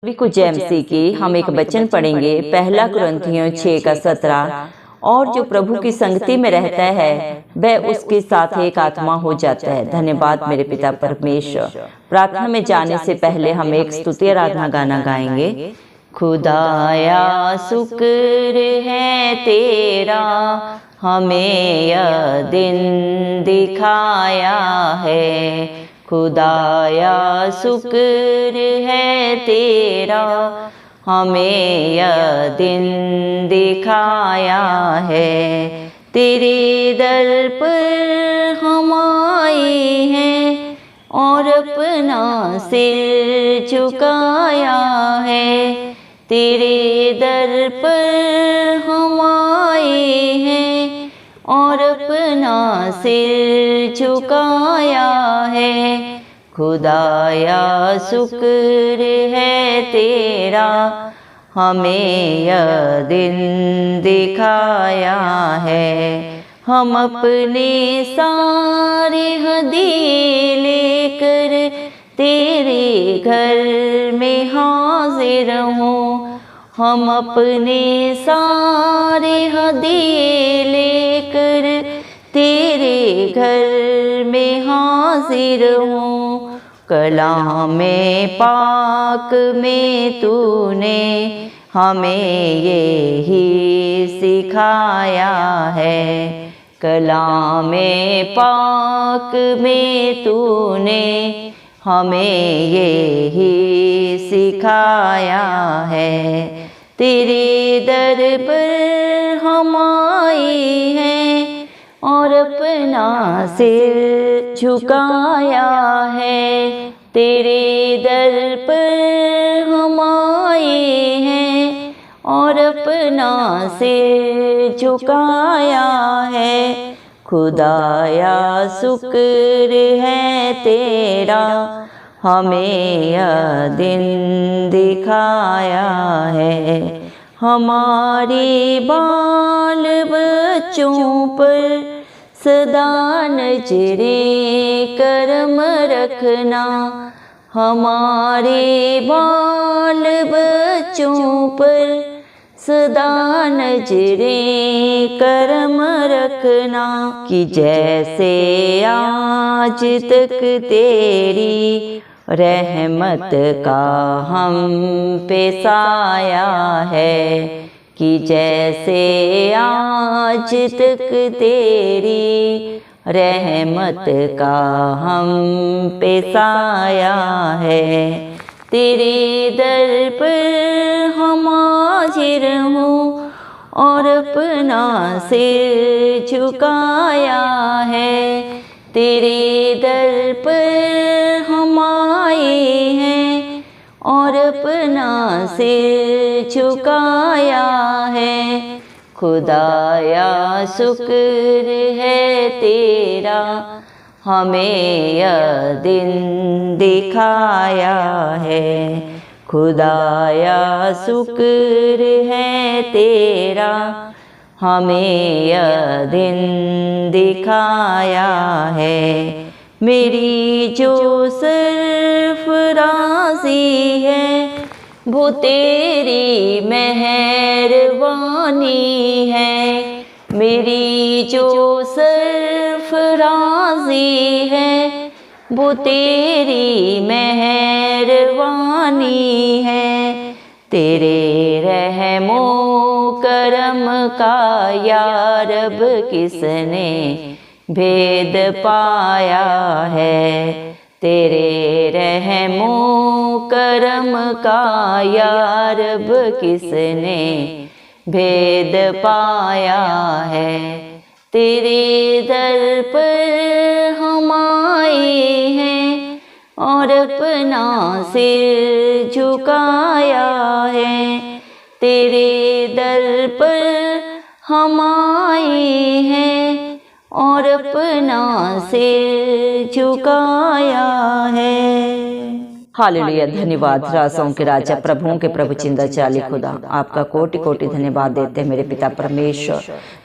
सभी को जय मसीह की। हम एक वचन पढ़ेंगे, पहला कुरिन्थियों 6:17। और जो प्रभु की संगति में रहता है वह उसके साथ एक आत्मा हो जाता है। धन्यवाद मेरे पिता परमेश्वर। प्रार्थना में जाने से पहले हम एक स्तुति आराधना गाना गाएंगे। खुदाया शुक्र है तेरा, हमें यह दिन दिखाया है। खुदाया शुक्र है तेरा, हमें यह दिन दिखाया है। तेरे दर पर हम आए हैं और अपना सिर झुकाया है। तेरे दर पर हम आए हैं और अपना सिर झुकाया है। खुदाया शुक्र है तेरा, हमें यह दिन दिखाया है। हम अपने सारे हदिये लेकर तेरे घर में हाजिर हों। हम अपने सारे हदिये लेकर तेरे घर में हाजिर हों। कलाम पाक में तूने हमें यही सिखाया है। कलाम पाक में तूने हमें यही सिखाया है। तेरे दर पर हम आए हैं और अपना सिर झुकाया है। तेरे दर पर हम आए हैं और अपना सिर झुकाया है। खुदाया शुक्र है तेरा, हमें यह दिन दिखाया है। हमारे बाल बच्चों पर सदा नजरे करम रखना। हमारे बाल बच्चों पर सदा नजरे करम रखना। कि जैसे आज तक तेरी रहमत का हम पे साया है। कि जैसे आज तक तेरी रहमत का हम पे साया है। तेरे दर पर हम हाजिर हूँ और अपना सिर झुकाया है। तेरे दर पर हम आए हैं और अपना सिर झुकाया है। खुदाया शुक्र है तेरा, हमें यह दिन दिखाया है। खुदाया शुक्र है तेरा, हमें यह दिन दिखाया है। मेरी जो सरफराजी है वो तेरी मेहरबानी है। मेरी जो सरफराजी है वो तेरी मेहरबानी है। तेरे रहमो करम का या रब किसने भेद पाया है। तेरे रहमो करम का या रब किसने भेद पाया है। तेरे दर पर हम आए हैं और अपना सिर झुकाया है। तेरे दर पर हम आए हैं और अपना सिर झुकाया है। हालेलुया। धन्यवाद राजाओं के राजा, प्रभुओं के प्रभु, चिंता चाली खुदा, आपका कोटि कोटि धन्यवाद देते हैं मेरे पिता परमेश्वर।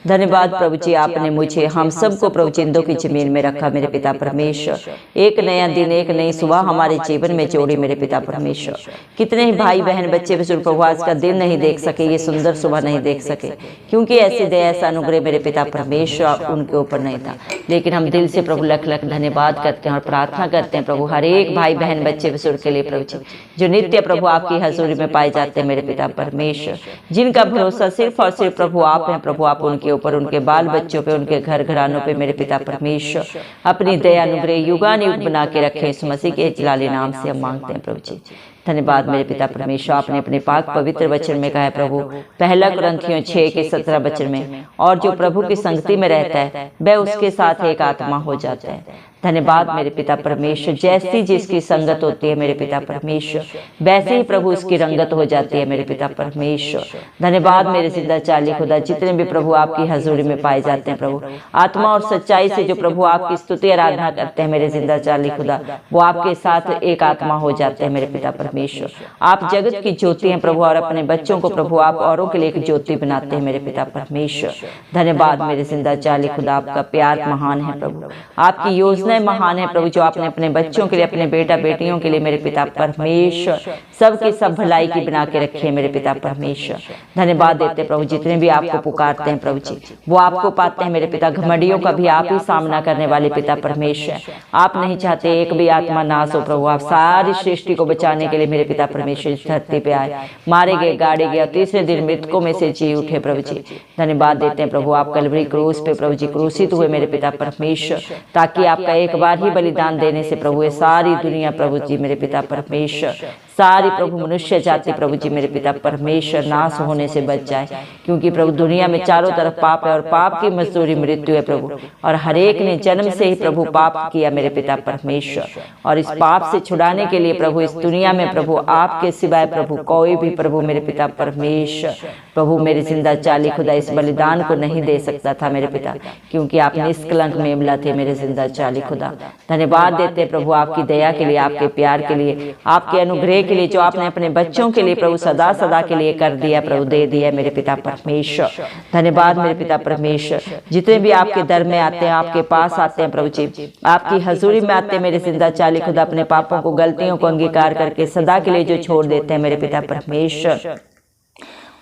धन्यवाद प्रभु जी, आपने मुझे हम सबको प्रभु जिंदों की जमीन में रखा मेरे पिता परमेश्वर। एक नया दिन, एक नई सुबह हमारे जीवन में जोड़ी मेरे पिता परमेश्वर। कितने ही भाई बहन बच्चे विशुद्ध प्रभु आज का दिन नहीं देख सके, ये सुंदर सुबह नहीं देख सके, क्योंकि ऐसी दया ऐसा अनुग्रह मेरे पिता परमेश्वर उनके ऊपर नहीं था। लेकिन हम दिल से प्रभु लख लख धन्यवाद करते हैं और प्रार्थना करते हैं प्रभु हर एक भाई बहन बच्चे विशुद्ध के लिए प्रभु जी, जो नित्य प्रभु आपकी हजूरी में पाए जाते हैं मेरे पिता परमेश्वर, जिनका भरोसा सिर्फ और सिर्फ प्रभु आप हैं। प्रभु आप उनके ऊपर, उनके बाल बच्चों पे, उनके घर घरानों पे मेरे पिता परमेश्वर अपनी दया अनुग्रह युगानुयुग बना के रखे। इस मसीह के जलाली नाम से हम मांगते हैं प्रभु जी। धन्यवाद मेरे पिता परमेश्वर, आपने अपने पाक पवित्र वचन में कहा है प्रभु, पहला कुरिन्थियों 6:17 वचन में, और जो प्रभु की संगति में रहता है वह उसके साथ एक आत्मा हो जाता है। धन्यवाद मेरे पिता परमेश्वर, जैसी जिसकी संगत होती है मेरे पिता परमेश्वर, वैसे ही प्रभु उसकी रंगत हो जाती है मेरे पिता परमेश्वर। धन्यवाद मेरे जिंदा चाली खुदा, जितने भी प्रभु आपकी हजूरी में पाए जाते हैं प्रभु, आत्मा और सच्चाई से जो प्रभु आपकी स्तुति आराधना करते हैं मेरे जिंदा चाली खुदा, वो आपके साथ एक आत्मा हो जाते हैं मेरे पिता परमेश्वर। आप जगत की ज्योति हैं प्रभु, और अपने बच्चों को प्रभु आप औरों के लिए एक ज्योति बनाते हैं मेरे पिता परमेश्वर। धन्यवाद मेरे जिंदा चाली खुदा, आपका प्यार महान है प्रभु, आपकी योजना महान है प्रभु, जो आपने अपने बच्चों के लिए, अपने बेटा बेटियों के लिए मेरे पिता परमेश्वर सबकी सब भलाई की बना के रखी है मेरे पिता परमेश्वर। धन्यवाद देते प्रभु, जितने भी आपको पुकारते हैं प्रभु जी वो आपको पाते हैं मेरे पिता। घमंडियों का भी आप ही सामना करने वाले पिता परमेश्वर, आप नहीं चाहते एक भी आत्मा नाश हो प्रभु। आप सारी सृष्टि को बचाने के लिए मेरे पिता परमेश्वर इस धरती पे आए, मारे गए, गाड़े गए, तीसरे दिन मृतकों में से जी उठे प्रभु जी। धन्यवाद देते हैं प्रभु, आप कलवरी क्रूस पे प्रभु जी क्रूसित हुए मेरे पिता परमेश्वर, ताकि आपका एक बार ही बलिदान देने से प्रभु ये सारी दुनिया प्रभु जी मेरे पिता परमेश्वर, सारी प्रभु मनुष्य जाति प्रभु जी मेरे पिता परमेश्वर नाश होने से बच जाए। क्योंकि प्रभु दुनिया में चारों तरफ पाप है और पाप की मजदूरी मृत्यु है प्रभु, और हर एक ने जन्म से ही प्रभु पाप किया मेरे पिता परमेश्वर। और इस पाप से छुड़ाने के लिए प्रभु इस दुनिया में प्रभु आपके सिवाय प्रभु कोई भी प्रभु मेरे पिता परमेश्वर प्रभु मेरे जिंदा चाली खुदा इस बलिदान को नहीं दे सकता था मेरे पिता, क्योंकि आप निष्कलंक मेमला थे मेरे जिंदा चाली खुदा। धन्यवाद देते प्रभु आपकी दया के लिए, आपके प्यार के लिए, आपके अनुग्रह के लिए, जो आपने अपने बच्चों के लिए प्रभु सदा सदा के लिए कर दिया प्रभु, दे दिया मेरे पिता परमेश्वर। धन्यवाद मेरे पिता परमेश्वर, जितने भी आपके दर में आते हैं, आपके पास आते हैं प्रभु जी, आपकी हजूरी में आते हैं मेरे जिंदा चाली खुदा, अपने पापों को गलतियों को अंगीकार करके सदा के लिए जो छोड़ देते हैं मेरे पिता परमेश्वर,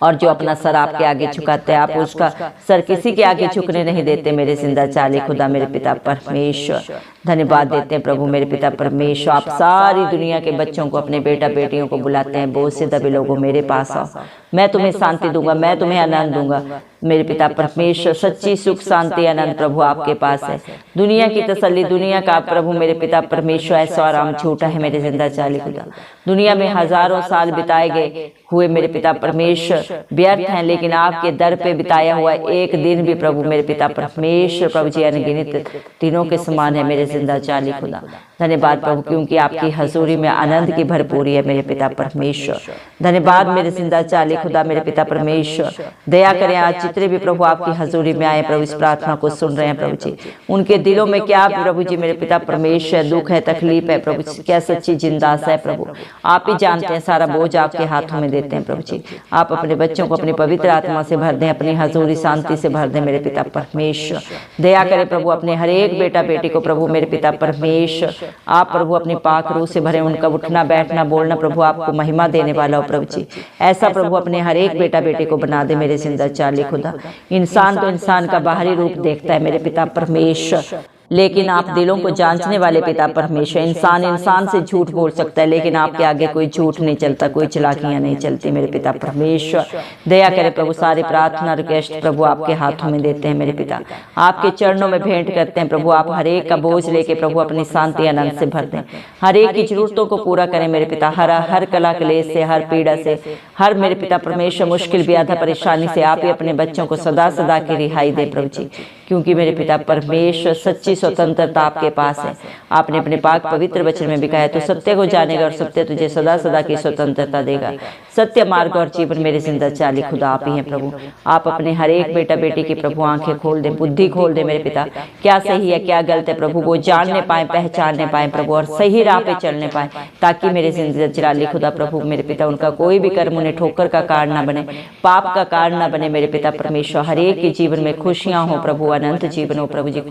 और जो अपना सर आपके आगे झुकाते हैं, आप उसका सर किसी के आगे झुकने नहीं देते मेरे जिंदा चाली खुदा मेरे पिता परमेश्वर। धन्यवाद देते हैं प्रभु मेरे पिता परमेश्वर, आप सारी दुनिया के बच्चों को, अपने बेटा बेटियों को बुलाते हैं, बोझ से दबे लोगों मेरे पास आओ, मैं तुम्हें शांति दूंगा, मैं तुम्हें आनंद दूंगा मेरे पिता परमेश्वर। सच्ची सुख शांति आनंद प्रभु आपके पास है। दुनिया की तसल्ली, दुनिया का प्रभु मेरे पिता परमेश्वर ऐसा आराम झूठा है मेरे जिंदा चाली खुदा। दुनिया में हजारों साल बिताए गए हुए मेरे पिता परमेश्वर व्यर्थ हैं, लेकिन आपके दर पे बिताया हुआ एक दिन भी प्रभु मेरे पिता परमेश्वर प्रभु जी अनगिनत दिनों के समान है मेरे जिंदा चाली खुदा। धन्यवाद प्रभु, क्योंकि आपकी हजूरी में आनंद की भरपूरी है मेरे पिता परमेश्वर। धन्यवाद मेरे जिंदा चाली खुदा मेरे पिता परमेश्वर। दया करें आज जितने भी प्रभु आपकी हजूरी में आए प्रभु, इस प्रार्थना को सुन रहे हैं प्रभु जी, उनके दिलों में क्या प्रभु जी मेरे पिता परमेश्वर दुख है, तकलीफ है प्रभु, क्या सच्ची जिंदासा है प्रभु, आप ही जानते हैं। सारा बोझ आपके हाथों में देते हैं प्रभु जी। आप अपने बच्चों को अपनी पवित्र आत्मा से भर दें, अपनी हजूरी शांति से भर दें मेरे पिता परमेश्वर। दया करें प्रभु अपने हर एक बेटा बेटी को प्रभु मेरे पिता परमेश्वर, आप प्रभु अपनी पाक रूह से भरे, उनका उठना बैठना बोलना प्रभु आपको महिमा देने वाला हो प्रभु जी। ऐसा प्रभु अपने हर एक बेटा बेटी को बना दे मेरे जिंदा चाली खुदा। इंसान तो इंसान का बाहरी रूप देखता है मेरे पिता परमेश्वर, लेकिन आप दिलों को जांचने वाले पिता परमेश्वर। इंसान इंसान से झूठ बोल सकता है, लेकिन आपके आगे कोई झूठ नहीं चलता, कोई चालाकियां नहीं चलती मेरे पिता परमेश्वर। दया करे प्रभु, सारी प्रार्थना रिक्वेस्ट प्रभु आपके हाथों में देते हैं मेरे पिता, आपके चरणों में भेंट करते हैं प्रभु। आप हर एक का बोझ लेके प्रभु अपनी शांति आनंद से भर दें, हर एक की जरूरतों को पूरा करें मेरे पिता। हर कला क्लेश से, हर पीड़ा से, हर मेरे पिता परमेश्वर मुश्किल व्याधा परेशानी से आप ही अपने बच्चों को सदा सदा की रिहाई दे प्रभु जी, क्योंकि मेरे पिता परमेश्वर सच्ची स्वतंत्रता आपके पास है। आपने अपने पाक पवित्र वचन में भी कहा है, तो सत्य को जानेगा और सत्य तुझे सदा सदा की स्वतंत्रता देगा। सत्य मार्ग और जीवन मेरे जिंदा चाली खुदा आप ही हैं प्रभु। आप अपने हर एक बेटा बेटी की प्रभु आंखें खोल दे, बुद्धि खोल दे मेरे पिता, क्या सही है क्या गलत है प्रभु, वो जानने पाए, पहचानने पाए प्रभु, और सही राह पे चलने पाए, ताकि मेरे जिंदा चाली खुदा प्रभु मेरे पिता उनका कोई भी कर्म उन्हें ठोकर का कारण न बने, पाप का कारण न बने मेरे पिता परमेश्वर। हर एक के जीवन में खुशियां हो प्रभु, अनंत जीवन हो प्रभु जी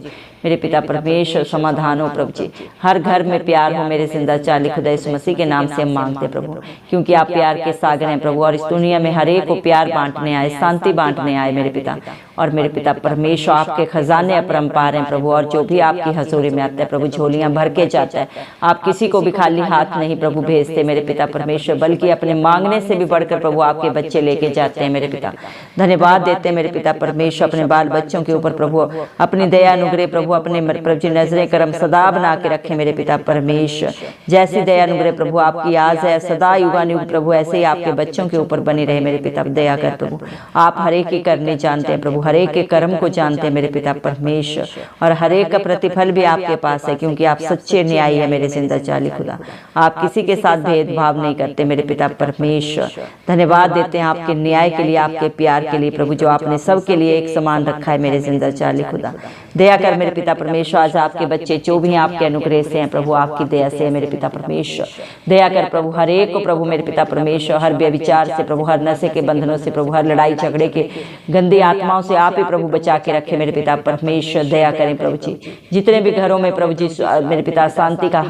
मेरे पिता परमेश्वर, समाधान हो प्रभु जी, हर घर में प्यार हो मेरे जिंदा चाली खुदा यीशु मसीह के नाम से हम मांगते प्रभु, क्योंकि आप प्यार के सागर हैं प्रभु, और इस दुनिया में हर एक को प्यार बांटने आए, शांति बांटने आए मेरे पिता। और मेरे पिता परमेश्वर आपके खजाने अपरंपार हैं प्रभु, और जो भी आपकी हजूरी में आता है प्रभु झोलियां भर के जाता है। आप किसी को भी खाली हाथ नहीं प्रभु भेजते मेरे पिता परमेश्वर, बल्कि अपने मांगने से भी बढ़कर प्रभु आपके बच्चे लेके जाते हैं मेरे पिता। धन्यवाद देते हैं मेरे पिता परमेश्वर अपने बाल बच्चों के ऊपर प्रभु अपनी दया अनुग्रह प्रभु, अपने प्रभु जी नजरें करम सदा बना के रखे मेरे पिता परमेश्वर। जैसी दया अनुग्रह प्रभु आपकी आज है सदा युगानुयुग प्रभु, ऐसे ही आपके बच्चों के ऊपर बनी रहे मेरे पिता। दया कर प्रभु, आप हर एक की करनी जानते हैं प्रभु, हर एक के कर्म को जानते हैं मेरे पिता परमेश्वर, और हर एक का प्रतिफल भी आपके पास है, क्योंकि आप सच्चे न्यायी है मेरे जिंदा चाली खुदा। आप किसी के साथ भेदभाव नहीं करते मेरे पिता परमेश्वर। धन्यवाद देते हैं आपके न्याय के लिए, आपके प्यार के लिए प्रभु, जो आपने सबके लिए एक समान रखा है मेरे जिंदा चाली खुदा। दया कर मेरे पिता परमेश्वर, आज आपके बच्चे जो भी आपके अनुग्रह से हैं प्रभु, आपकी दया से है मेरे पिता परमेश्वर। दया कर प्रभु हर एक को प्रभु मेरे पिता परमेश्वर, हर व्यभिचार से प्रभु, हर नशे के बंधनों से प्रभु, हर लड़ाई झगड़े के गंदी आत्माओं से आप ही प्रभु बचा के रखे मेरे पिता परमेश्वर। दया करें प्रभु जी, जितने भी घरों में प्रभु जी मेरे पिता शांति का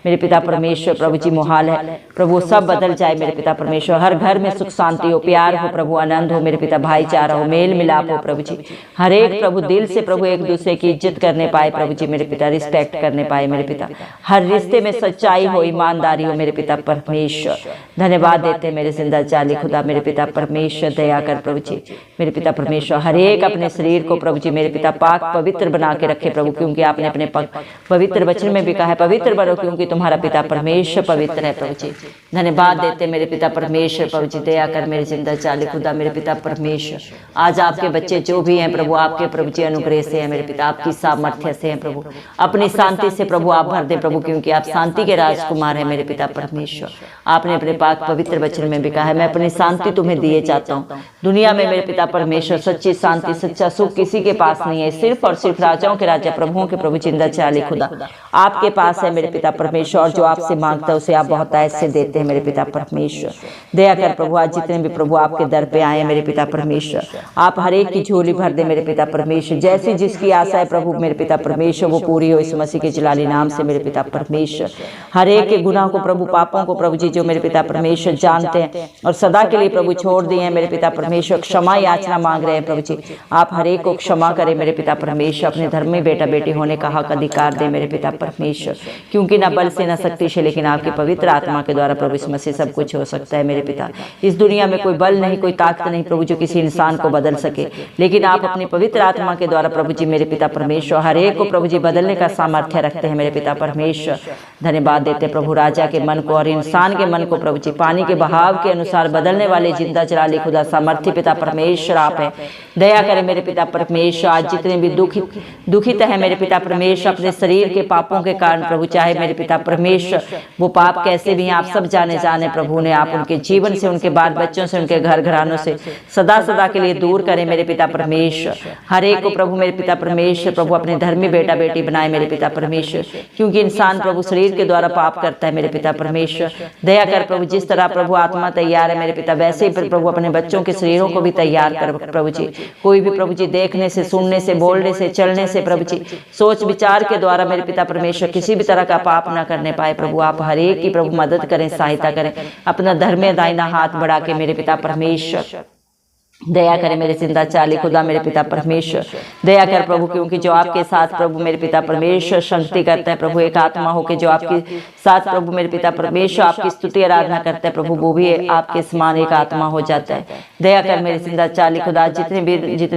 मेरे पिता परमेश्वर प्रभु जी मुहाल है प्रभु, सब बदल जाए मेरे पिता परमेश्वर। हर घर में सुख शांति हो, प्यार हो प्रभु, आनंद हो मेरे पिता, भाईचारा हो, मेल मिलाप हो प्रभु जी। हर एक प्रभु दिल से प्रभु एक दूसरे की इज्जत करने पाए प्रभु जी मेरे पिता, रिस्पेक्ट करने पाए मेरे पिता। हर रिश्ते में सच्चाई हो, ईमानदारी हो मेरे पिता परमेश्वर। धन्यवाद देते मेरे जिंदा चाली खुदा मेरे पिता परमेश्वर। दया कर प्रभु जी मेरे पिता परमेश्वर, हर एक अपने शरीर को प्रभु जी मेरे पिता पाक पवित्र बना के रखे प्रभु, क्योंकि आपने अपने पवित्र वचन में भी कहा है पवित्र बनो क्योंकि तुम्हारा पिता परमेश्वर पवित्र है प्रभु जी। धन्यवाद देते मेरे पिता परमेश्वर प्रभु जी। दया कर मेरे जिंदा चाली खुदा मेरे पिता परमेश्वर। आज आपके बच्चे जो भी हैं प्रभु, आपके प्रभु जी अनुग्रह से है मेरे पिता, आपकी सामर्थ्य से है प्रभु, अपनी शांति से प्रभु आप भर दे प्रभु, क्योंकि आप शांति के राजकुमार है मेरे पिता परमेश्वर। आपने अपने पाक पवित्र वचन में भी कहा है, मैं अपनी शांति तुम्हें दिए जाता हूँ। दुनिया में मेरे पिता परमेश्वर सच्ची शांति सच्चा सुख किसी के पास नहीं है, सिर्फ और सिर्फ राजाओं के राजा प्रभुओं के प्रभु जिंदा चाली खुदा आपके पास है मेरे पिता परमेश्वर। और जो आपसे मांगता है उसे आप बहुत ऐसे देते हैं मेरे पिता परमेश्वर। दया कर प्रभु, आज जितने भी प्रभु आपके दर पे आए मेरे पिता परमेश्वर, आप हर एक की झोली भर दे मेरे पिता परमेश्वर। जैसी जिसकी आशा है प्रभु मेरे पिता परमेश्वर वो पूरी हो इस मसीह के जलाली नाम से मेरे पिता परमेश्वर। हर एक के गुनाह को प्रभु, पापों को प्रभु जी जो मेरे पिता परमेश्वर जानते हैं और सदा के लिए प्रभु छोड़ दिए हैं मेरे पिता परमेश्वर, क्षमा याचना मांग रहे हैं प्रभु जी। आप हर एक को क्षमा करें मेरे पिता परमेश्वर, अपने धर्म में बेटा बेटी होने का हक अधिकार दे मेरे पिता परमेश्वर, क्योंकि ना बल से ना शक्ति से लेकिन आपके पवित्र आत्मा के द्वारा प्रभु इस मसीह सब कुछ हो सकता है मेरे पिता। इस दुनिया में कोई बल नहीं, कोई ताकत नहीं प्रभु जो किसी इंसान को बदल सके, लेकिन आप अपनी पवित्र आत्मा के द्वारा प्रभु जी मेरे पिता परमेश्वर हर एक को प्रभु जी बदलने का सामर्थ्य रखते हैं मेरे पिता परमेश्वर। धन्यवाद देते प्रभु, राजा के मन को और इंसान के मन को प्रभु जी पानी के बहाव के अनुसार बदलने वाले जिंदा जलाली खुदा सामर्थ्य पिता परमेश्वर आप है। दया करें मेरे पिता परमेश्वर, आज जितने भी दुखित है मेरे पिता परमेश्वर अपने शरीर के पापों के कारण प्रभु, चाहे मेरे पिता परमेश्वर वो पाप कैसे भी हैं आप सब जाने प्रभु ने आप उनके जीवन से, उनके बाल बच्चों से, उनके घर घरानों से सदा सदा के लिए दूर करें मेरे पिता परमेश्वर। हर एक को प्रभु मेरे पिता परमेश्वर प्रभु अपने धर्मी बेटा बेटी बनाए मेरे पिता परमेश्वर, क्योंकि इंसान प्रभु शरीर के द्वारा पाप करता है मेरे पिता परमेश्वर। दया कर प्रभु, जिस तरह प्रभु आत्मा तैयार है मेरे पिता वैसे ही प्रभु अपने बच्चों के शरीरों को भी तैयार कर प्रभु जी। कोई भी प्रभु जी देखने से, सुनने से, बोलने से, चलने से प्रभु जी सोच विचार के द्वारा मेरे पिता परमेश्वर किसी भी तरह का पाप न करने पाए प्रभु। आप हर एक की प्रभु मदद करें, सहायता करें, अपना धर्म दाहिना हाथ बढ़ा के मेरे पिता परमेश्वर। दया करें मेरे जिंदा चाली खुदा मेरे पिता परमेश्वर। दया कर प्रभु, क्योंकि जो आपके साथ प्रभु मेरे पिता परमेश्वर संगति करते हैं प्रभु, एक आत्मा होके जो आपके साथ प्रभु मेरे पिता परमेश्वर आपकी स्तुति आराधना करते हैं प्रभु, वो भी आपके समान एक आत्मा हो जाता है। दया कर मेरे जिंदा चाली खुदा, जितने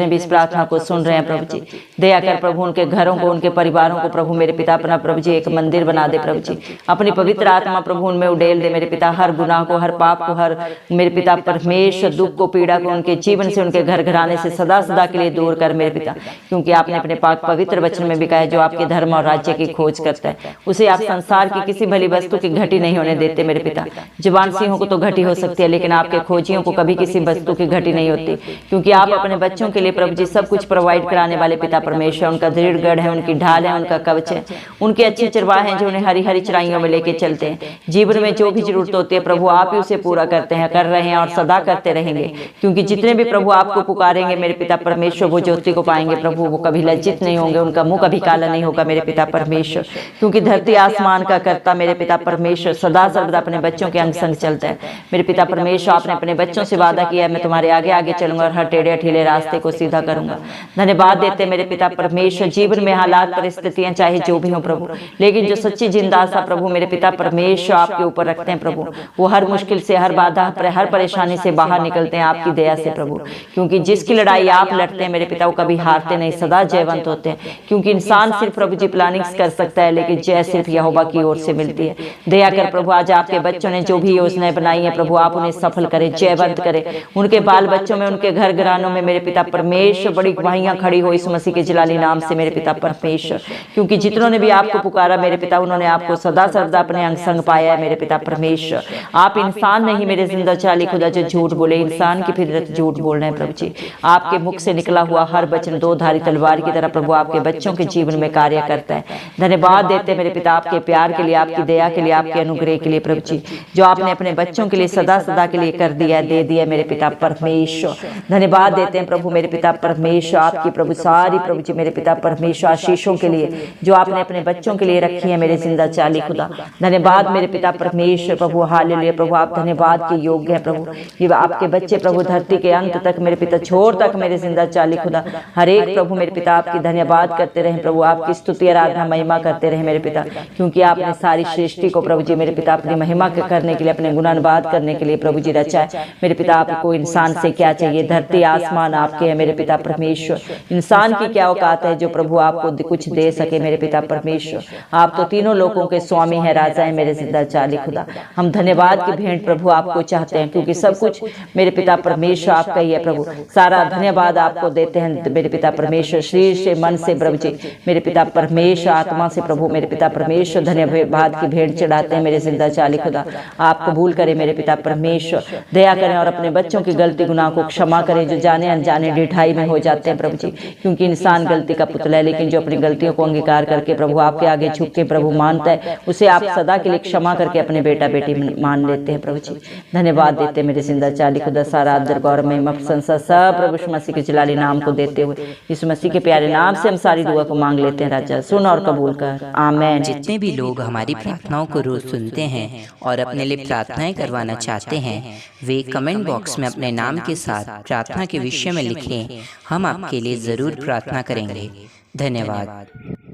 भी इस प्रार्थना को सुन रहे हैं प्रभु जी, दया कर प्रभु उनके घरों को, उनके परिवारों को प्रभु मेरे पिता अपना प्रभु जी एक मंदिर बना दे प्रभु जी। अपनी पवित्र आत्मा प्रभु उनमें उड़ेल दे मेरे पिता, हर गुनाह को, हर पाप को, हर मेरे पिता परमेश्वर दुख को, पीड़ा को, उनके जीवन से, उनके घर घराने से सदा सदा के लिए दूर कर मेरे पिता, क्योंकि आपने अपने पाक पवित्र वचन में भी कहा है, जो आपके धर्म और राज्य की खोज करता है उसे आप संसार की किसी भली वस्तु की घटी नहीं होने देते मेरे पिता। जवान सिंहों को तो घटी हो सकती है, लेकिन आपके खोजियों को कभी किसी वस्तु की घटी नहीं होती, क्योंकि आप अपने बच्चों के लिए प्रभु जी सब कुछ प्रोवाइड कराने वाले पिता परमेश्वर। उनका दृढ़ गढ़ है, उनकी ढाल है, उनका कवच है, उनके अच्छे चरवाहे हैं जो उन्हें हरी हरी चराइयों में लेके चलते हैं। जीवन में जो भी जरूरत होती है प्रभु आप ही उसे पूरा करते हैं, कर रहे हैं और सदा करते रहेंगे, क्योंकि जितने भी प्रभु आपको पुकारेंगे मेरे पिता परमेश्वर वो ज्योति को पाएंगे प्रभु। वो कभी लज्जित नहीं होंगे, उनका मुंह कभी काला नहीं होगा मेरे पिता परमेश्वर, क्योंकि धरती आसमान का करता मेरे पिता परमेश्वर सदा सर्वदा अपने बच्चों के अंग संग चलता है मेरे पिता परमेश्वर। आपने अपने बच्चों से वादा किया है, मैं तुम्हारे आगे आगे चलूंगा और हर टेढ़े ठीले रास्ते को सीधा करूंगा। धन्यवाद देते मेरे पिता परमेश्वर। जीवन में हालात परिस्थितियां चाहे जो भी हो प्रभु, लेकिन जो सच्ची जिंदा आशा प्रभु मेरे पिता परमेश्वर आपके ऊपर रखते हैं प्रभु, वो हर मुश्किल से, हर बाधा, हर परेशानी से बाहर निकलते हैं आपकी दया से प्रभु, क्योंकि जिसकी लड़ाई आप लड़ते हैं मेरे पिता वो कभी हारते नहीं, सदा जयवंत होते हैं। क्योंकि इंसान सिर्फ प्रभु जी प्लानिंग्स कर सकता है, लेकिन जय सिर्फ यहोवा की ओर से मिलती है। दया कर प्रभु, आज आपके बच्चों ने जो भी योजनाएं बनाई है प्रभु आप उन्हें सफल करें, जयवंत करें। उनके बाल बच्चों में, उनके घर घरानों में मेरे पिता परमेश्वर बड़ी गवाहियां खड़ी हो इस मसीह के जलाली नाम से मेरे पिता परमेश्वर, क्योंकि जितनों ने भी आपको पुकारा मेरे पिता उन्होंने आपको सदा सर्वदा अपने अंग संग पाया है मेरे पिता परमेश्वर। आप इंसान नहीं मेरे जिंदा चाली खुदा जो झूठ बोले, इंसान की फितरत झूठ बोल रहे हैं प्रभु जी। आपके मुख से निकला हुआ हर वचन दो धारी तलवार की तरह प्रभु आपके बच्चों के जीवन में कार्य करता है। धन्यवाद देते मेरे पिता आपके प्यार के लिए, आपकी दया के लिए, आपके अनुग्रह के लिए प्रभु जी, जो आपने अपने बच्चों के लिए सदा सदा के लिए कर दिया, दे दिया मेरे पिता परमेश्वर। धन्यवाद देते हैं प्रभु मेरे पिता परमेश्वर आपकी प्रभु सारी प्रभु जी मेरे पिता परमेश्वर आशीषों के लिए जो आपने अपने बच्चों के लिए रखी है मेरे जिंदा चाली खुदा। धन्यवाद मेरे पिता परमेश्वर प्रभु, हालेलुया प्रभु, आप धन्यवाद के योग्य है प्रभु। ये आपके बच्चे प्रभु धरती के अंत तक मेरे पिता, छोर तक मेरे जिंदा चाली खुदा, हर एक प्रभु मेरे पिता आपकी धन्यवाद करते रहे प्रभु, आपकी स्तुति आराधना महिमा करते रहे मेरे पिता, क्योंकि आपने सारी सृष्टि को प्रभु जी मेरे पिता अपनी महिमा करने के लिए, अपने गुणानुवाद करने के लिए प्रभु जी रचा है मेरे पिता। आपको इंसान से क्या चाहिए? धरती आसमान आपके है मेरे पिता परमेश्वर। इंसान की क्या औकात है जो प्रभु आपको कुछ दे सके मेरे पिता परमेश्वर। आप तो तीनों लोगों के स्वामी है, राजा है मेरे जिंदा चाली खुदा। हम धन्यवाद की भेंट प्रभु आपको चाहते हैं, क्योंकि सब कुछ मेरे पिता परमेश्वर आपका ही है प्रभु। सारा धन्यवाद आपको देते हैं मेरे पिता परमेश्वर, शरीर से, मन से प्रभु जी मेरे पिता परमेश्वर, आत्मा से प्रभु मेरे पिता परमेश्वर धन्यवाद की भेंट चढ़ाते हैं मेरे जिंदा चाली खुदा। आप कबूल करें मेरे पिता परमेश्वर, दया करें और अपने बच्चों की गलती गुनाह को क्षमा करें जो जाने अनजाने ढिठाई में हो जाते हैं प्रभु जी, क्योंकि इंसान गलती का पुतला है, लेकिन जो अपनी गलतियों को अंगीकार करके प्रभु आपके आगे झुक के प्रभु मानता है उसे आप सदा के लिए क्षमा करके अपने बेटा बेटी मान लेते हैं प्रभु जी। धन्यवाद देते मेरे जिंदा चाली खुदा। सारा आदर गौरव महिमा प्रशंसा सब प्रभु यीशु मसीह के जलाली नाम को देते हुए यीशु मसीह के प्यारे नाम से हम सारी दुआ को मांग लेते हैं राजा, सुन और कबूल कर, आमीन। जितने भी लोग हमारी प्रार्थनाओं को रोज सुनते हैं और अपने लिए प्रार्थनाएं करवाना चाहते हैं वे कमेंट बॉक्स में अपने नाम के साथ प्रार्थना के विषय में लिखें, हम आपके लिए जरूर प्रार्थना करेंगे। धन्यवाद।